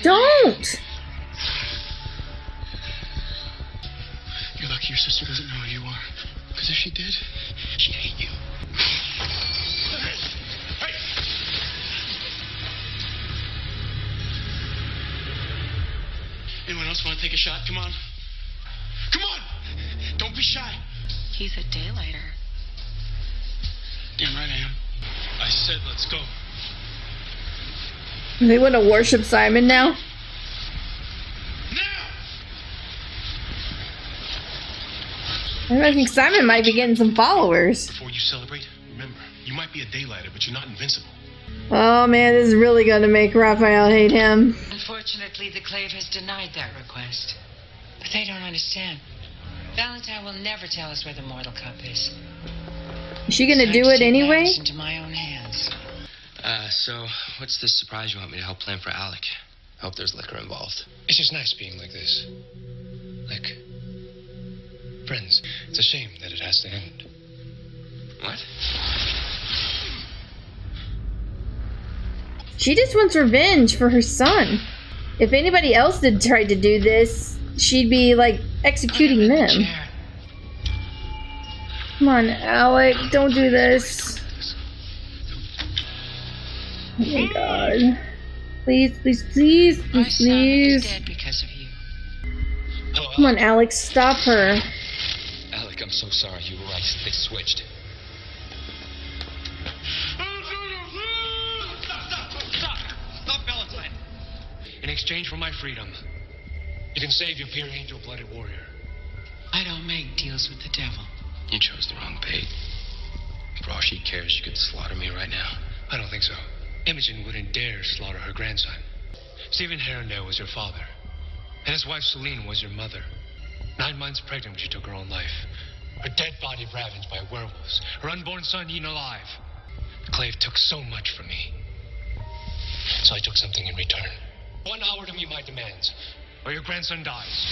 Don't! You're lucky your sister doesn't know who you are. Because if she did, she'd hate you. Hey! Anyone else want to take a shot? Come on. Come on! Don't be shy. He's a daylighter. Damn right I am. I said let's go. They want to worship Simon now? I think Simon might be getting some followers. Before you celebrate, remember, you might be a daylighter, but you're not invincible. Oh man, this is really gonna make Raphael hate him. Unfortunately, the Clave has denied that request. But they don't understand. Valentine will never tell us where the Mortal Cup is. Is she gonna do it anyway? Into my own hands. So, what's this surprise you want me to help plan for Alec? I hope there's liquor involved. It's just nice being like this. Like friends. It's a shame that it has to end. What? She just wants revenge for her son. If anybody else did try to do this, she'd be like executing them. Come on, Alec, don't do this. Oh my god. Please, please, please, please, please. Dead because of you. Come on, Alex, stop her. Alec, I'm so sorry. You were right. They switched. Stop, Valentine. In exchange for my freedom, you can save your pure angel-blooded warrior. I don't make deals with the devil. You chose the wrong bait. For all she cares, you could slaughter me right now. I don't think so. Imogen wouldn't dare slaughter her grandson. Stephen Herondale was your father, and his wife Celine was your mother. 9 months pregnant when she took her own life. Her dead body ravaged by werewolves. Her unborn son eaten alive. The Clave took so much from me. So I took something in return. 1 hour to meet my demands, or your grandson dies.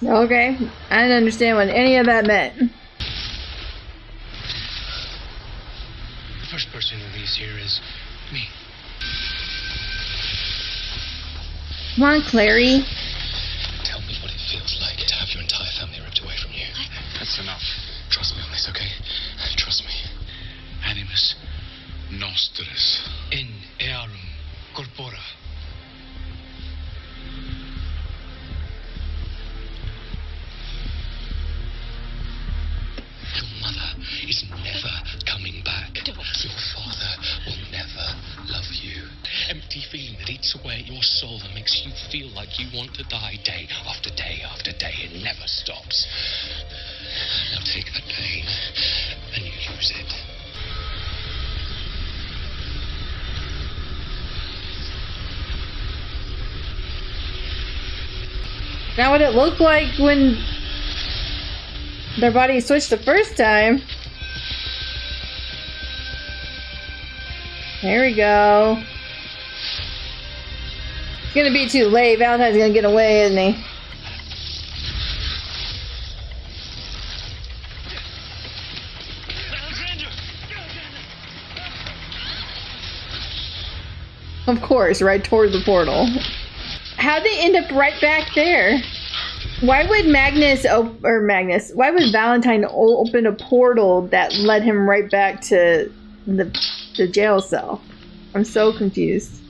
Okay, I didn't understand what any of that meant. The first person who leaves here is me. Come on, Clary. Tell me what it feels like to have your entire family ripped away from you. That's enough. Trust me on this, okay? Trust me. Animus nostris in earum corpora. Your mother is never coming back. Your father will never love you. Empty feeling that eats away at your soul and makes you feel like you want to die day after day after day. It never stops. Now take that pain and use it. Now what it looked like when their body switched the first time. There we go. It's gonna be too late. Valentine's gonna get away, isn't he? Of course, right toward the portal. How'd they end up right back there? Why would why would Valentine open a portal that led him right back to the jail cell? I'm so confused.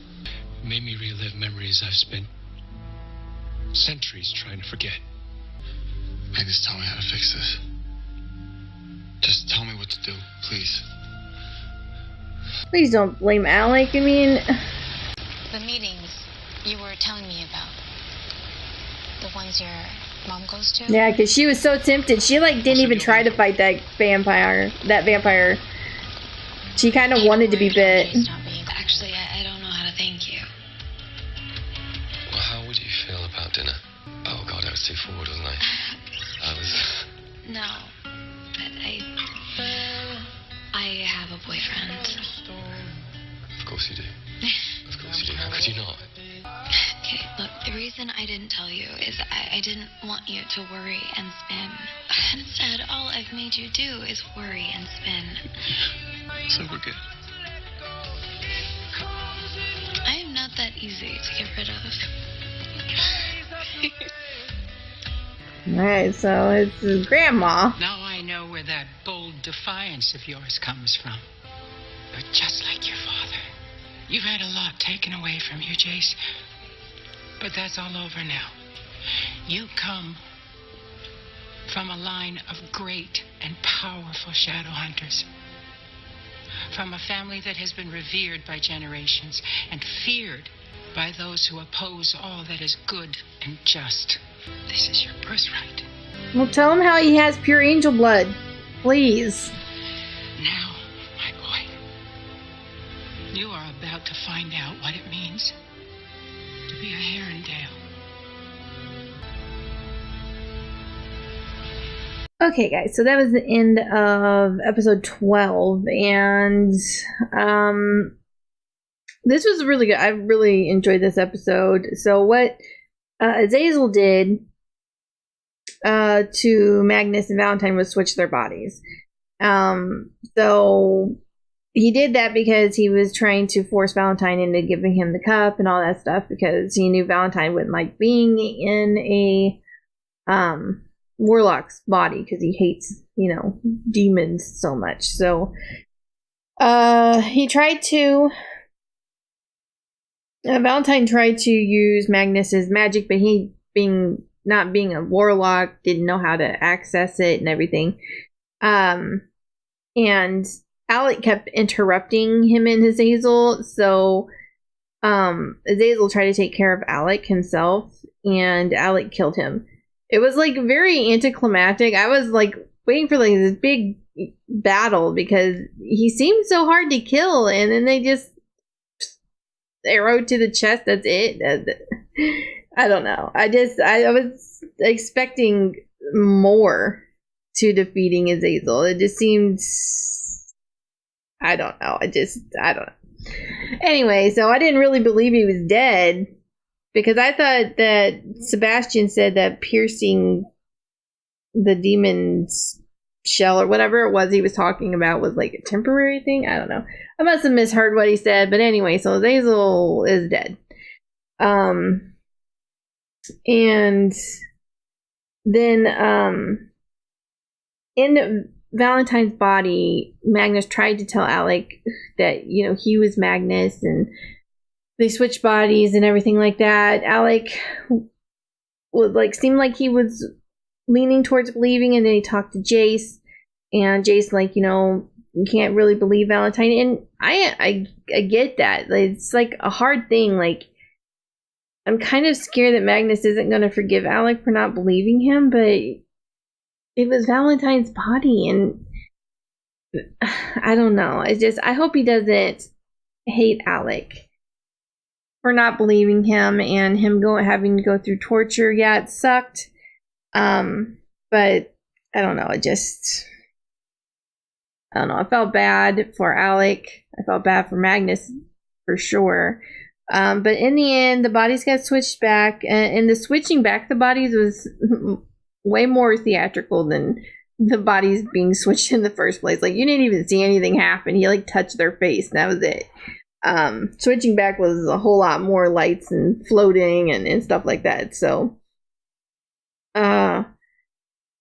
It made me relive memories I've spent centuries trying to forget. Magnus, tell me how to fix this. Just tell me what to do, please. Please don't blame Alec. I mean, The meetings you were telling me about. The ones your mom goes to? yeah, because she was so tempted. She like didn't even try to fight that vampire. She kind of wanted to be bit. Actually, I don't know how to thank you. Well, how would you feel about dinner? Oh god, I was too forward, wasn't I? No, but I have a boyfriend. Of course you do. Of course you do. How could you not? Okay, look, the reason I didn't tell you is I didn't want you to worry and spin. Instead, all I've made you do is worry and spin. So we're good. I am not that easy to get rid Alright, so it's his grandma. Now I know where that bold defiance of yours comes from. You're just like your father. You've had a lot taken away from you, Jace. But that's all over now. You come from a line of great and powerful Shadowhunters. From a family that has been revered by generations and feared by those who oppose all that is good and just. This is your birthright. Well, tell him how he has pure angel blood. Please. Now, my boy, you are about to find out what it means to be a Herondale. Okay, guys, so that was the end of episode 12, and this was really good. I really enjoyed this episode. So what Azazel did to Magnus and Valentine was switch their bodies. So he did that because he was trying to force Valentine into giving him the cup and all that stuff, because he knew Valentine wouldn't like being in a warlock's body, because he hates, demons so much. So he tried to Valentine tried to use Magnus's magic, but he, not being a warlock, didn't know how to access it and everything. And Alec kept interrupting him and Azazel, so Azazel tried to take care of Alec himself, and Alec killed him. It was very anticlimactic. I was waiting for this big battle, because he seemed so hard to kill, and then they just arrow to the chest. That's it. I don't know. I was expecting more to defeating Azazel. It just seemed, I don't know. I don't know. Anyway, so I didn't really believe he was dead, because I thought that Sebastian said that piercing the demon's shell or whatever it was he was talking about was a temporary thing. I don't know. I must have misheard what he said, but anyway, so Azazel is dead. And then in Valentine's body, Magnus tried to tell Alec that, he was Magnus, and they switched bodies and everything like that. Alec would seemed like he was leaning towards believing, and then he talked to Jace, and Jace you can't really believe Valentine, and I get that. It's a hard thing. I'm kind of scared that Magnus isn't going to forgive Alec for not believing him, but it was Valentine's body, and I don't know. I hope he doesn't hate Alec for not believing him, and him having to go through torture. Yeah, it sucked. But I don't know. I don't know. I felt bad for Alec. I felt bad for Magnus for sure. But in the end, the bodies got switched back, and the switching back the bodies was way more theatrical than the bodies being switched in the first place. You didn't even see anything happen. He touched their face, and that was it. Switching back was a whole lot more lights and floating and stuff like that. So, but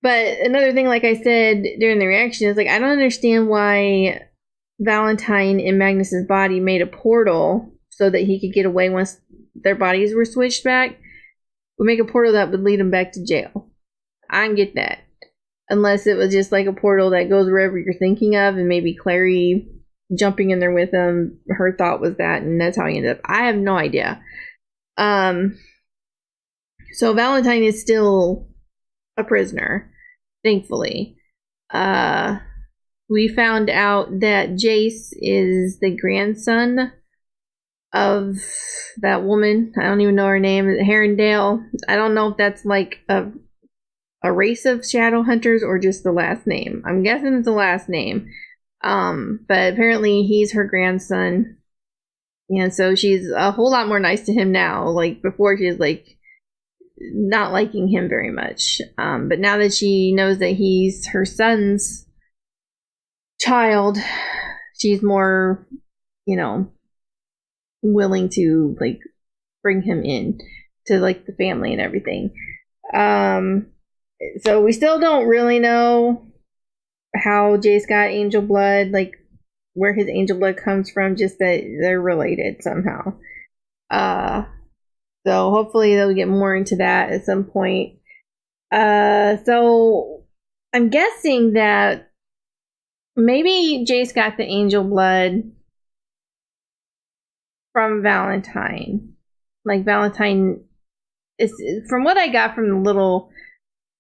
another thing, like I said during the reaction, is I don't understand why Valentine in Magnus's body made a portal so that he could get away once their bodies were switched back. Would make a portal that would lead him back to jail. I can get that. Unless it was just a portal that goes wherever you're thinking of, and maybe Clary jumping in there with him, her thought was that, and that's how he ended up. I have no idea. So Valentine is still a prisoner, thankfully. We found out that Jace is the grandson of that woman. I don't even know her name. Herondale. I don't know if that's a race of Shadowhunters or just the last name. I'm guessing it's the last name. But apparently he's her grandson. And so she's a whole lot more nice to him now. Before, she was not liking him very much. But now that she knows that he's her son's child, she's more, willing to bring him in to the family and everything. So we still don't really know how Jace got angel blood, like where his angel blood comes from, just that they're related somehow. So hopefully they'll get more into that at some point. So I'm guessing that maybe Jace got the angel blood from Valentine. Like Valentine is, from what I got from the little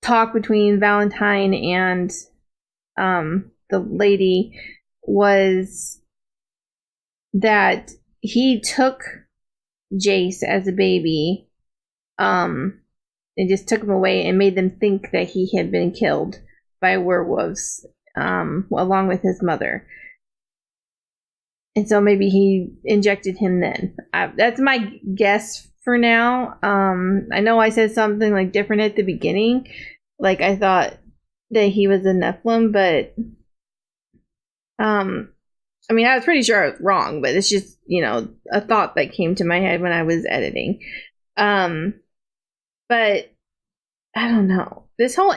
talk between Valentine and the lady, was that he took Jace as a baby, and just took him away and made them think that he had been killed by werewolves, along with his mother. And so maybe he injected him then. That's my guess for now. I know I said something like different at the beginning. Like I thought that he was a Nephilim, but I mean, I was pretty sure I was wrong, but it's just, you know, a thought that came to my head when I was editing. But I don't know. This whole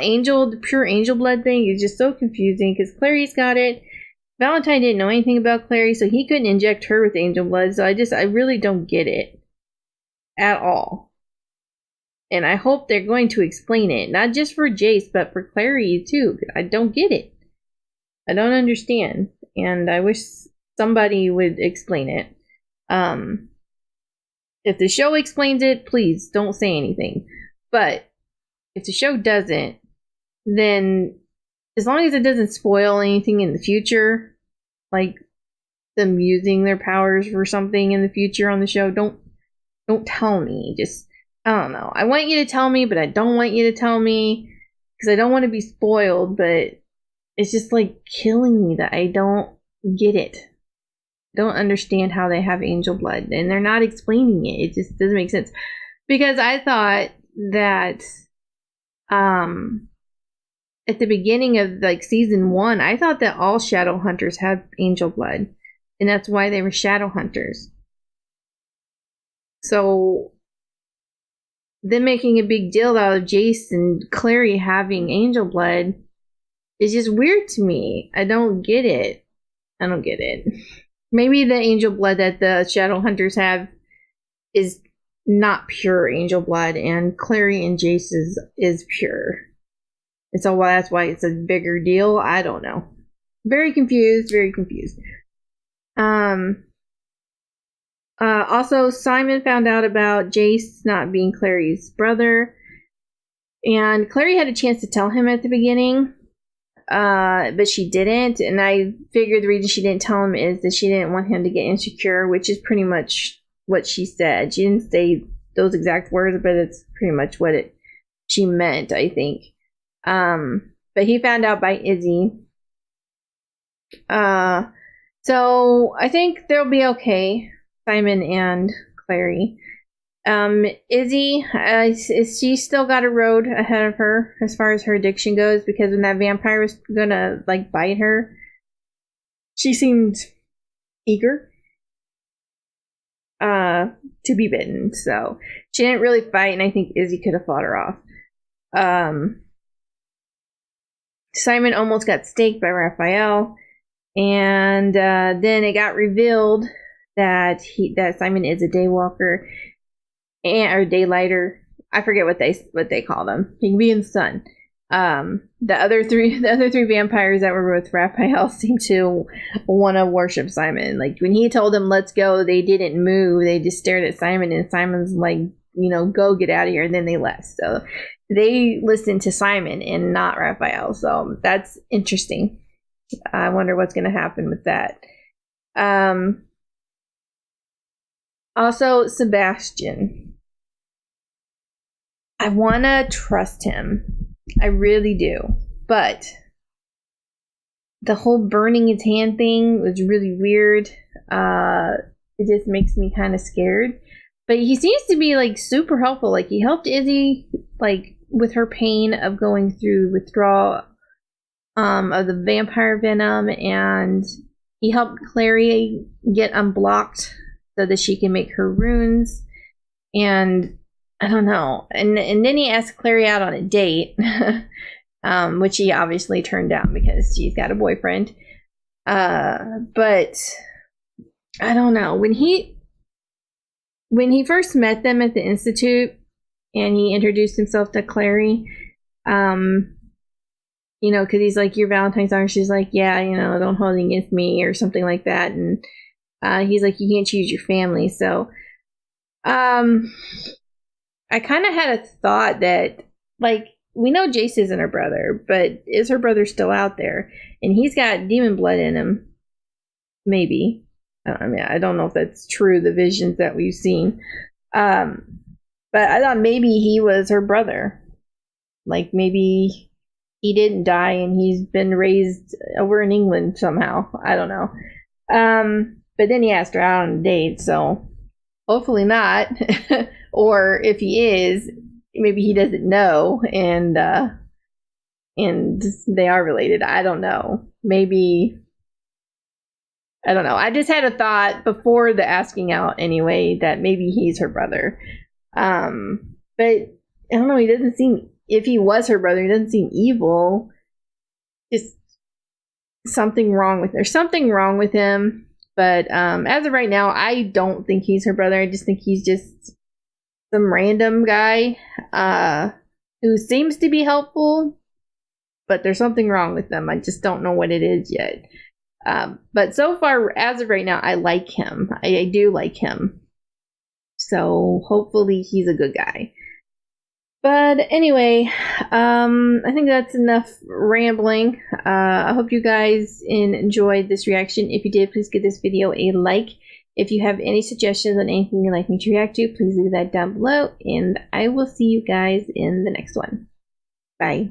pure angel blood thing is just so confusing because Clary's got it. Valentine didn't know anything about Clary, so he couldn't inject her with angel blood. So I really don't get it at all. And I hope they're going to explain it, not just for Jace, but for Clary too. I don't get it. I don't understand. And I wish somebody would explain it. If the show explains it, please don't say anything. But if the show doesn't, then as long as it doesn't spoil anything in the future, like them using their powers for something in the future on the show, don't tell me. Just, I don't know. I want you to tell me, but I don't want you to tell me because I don't want to be spoiled, but it's just like killing me that I don't get it. I don't understand how they have angel blood, and they're not explaining it. It just doesn't make sense. Because I thought that at the beginning of like season 1, I thought that all Shadowhunters had angel blood, and that's why they were Shadowhunters. So them making a big deal out of Jace and Clary having angel blood is just weird to me. I don't get it. I don't get it. Maybe the angel blood that the Shadowhunters have is not pure angel blood, and Clary and Jace's is pure. And so that's why it's a bigger deal. I don't know. Very confused, very confused. Also, Simon found out about Jace not being Clary's brother. And Clary had a chance to tell him at the beginning. But she didn't, and I figured the reason she didn't tell him is that she didn't want him to get insecure, which is pretty much what she said. She didn't say those exact words, but it's pretty much what she meant, I think. But he found out by Izzy. So I think they'll be okay, Simon and Clary. Izzy, she's still got a road ahead of her as far as her addiction goes, because when that vampire was gonna like bite her, she seemed eager to be bitten, so she didn't really fight, and I think Izzy could have fought her off. Simon almost got staked by Raphael, and then it got revealed that Simon is a daywalker. Or daylighter. I forget what they call them. He can be in the sun. The other three vampires that were with Raphael seem to want to worship Simon. Like when he told them let's go, they didn't move. They just stared at Simon, and Simon's like, go get out of here, and then they left. So they listened to Simon and not Raphael. So that's interesting. I wonder what's going to happen with that. Also, Sebastian. I want to trust him. I really do. But the whole burning his hand thing was really weird. It just makes me kind of scared. But he seems to be like super helpful. Like he helped Izzy like with her pain of going through withdrawal of the vampire venom, and he helped Clary get unblocked so that she can make her runes. And I don't know. And then he asked Clary out on a date, which he obviously turned down because she's got a boyfriend. But I don't know. When he first met them at the Institute and he introduced himself to Clary, you know, because he's like, your Valentine's Day. She's like, yeah, you know, don't hold it against me or something like that. And he's like, you can't choose your family. So I kind of had a thought that, like, we know Jace isn't her brother, but is her brother still out there? And he's got demon blood in him. Maybe. I mean, I don't know if that's true, the visions that we've seen. But I thought maybe he was her brother. Like, maybe he didn't die and he's been raised over in England somehow. I don't know. But then he asked her out on a date, so hopefully not. Or if he is, maybe he doesn't know and they are related. I don't know. Maybe, I don't know. I just had a thought before the asking out anyway that maybe he's her brother. But I don't know, he doesn't seem, if he was her brother, he doesn't seem evil. Just something wrong with, there's something wrong with him. But as of right now, I don't think he's her brother. I just think he's just some random guy who seems to be helpful, but there's something wrong with them. I just don't know what it is yet. But so far, as of right now, I like him. I do like him. So hopefully he's a good guy. But anyway, I think that's enough rambling. I hope you guys enjoyed this reaction. If you did, please give this video a like. If you have any suggestions on anything you'd like me to react to, please leave that down below. And I will see you guys in the next one. Bye.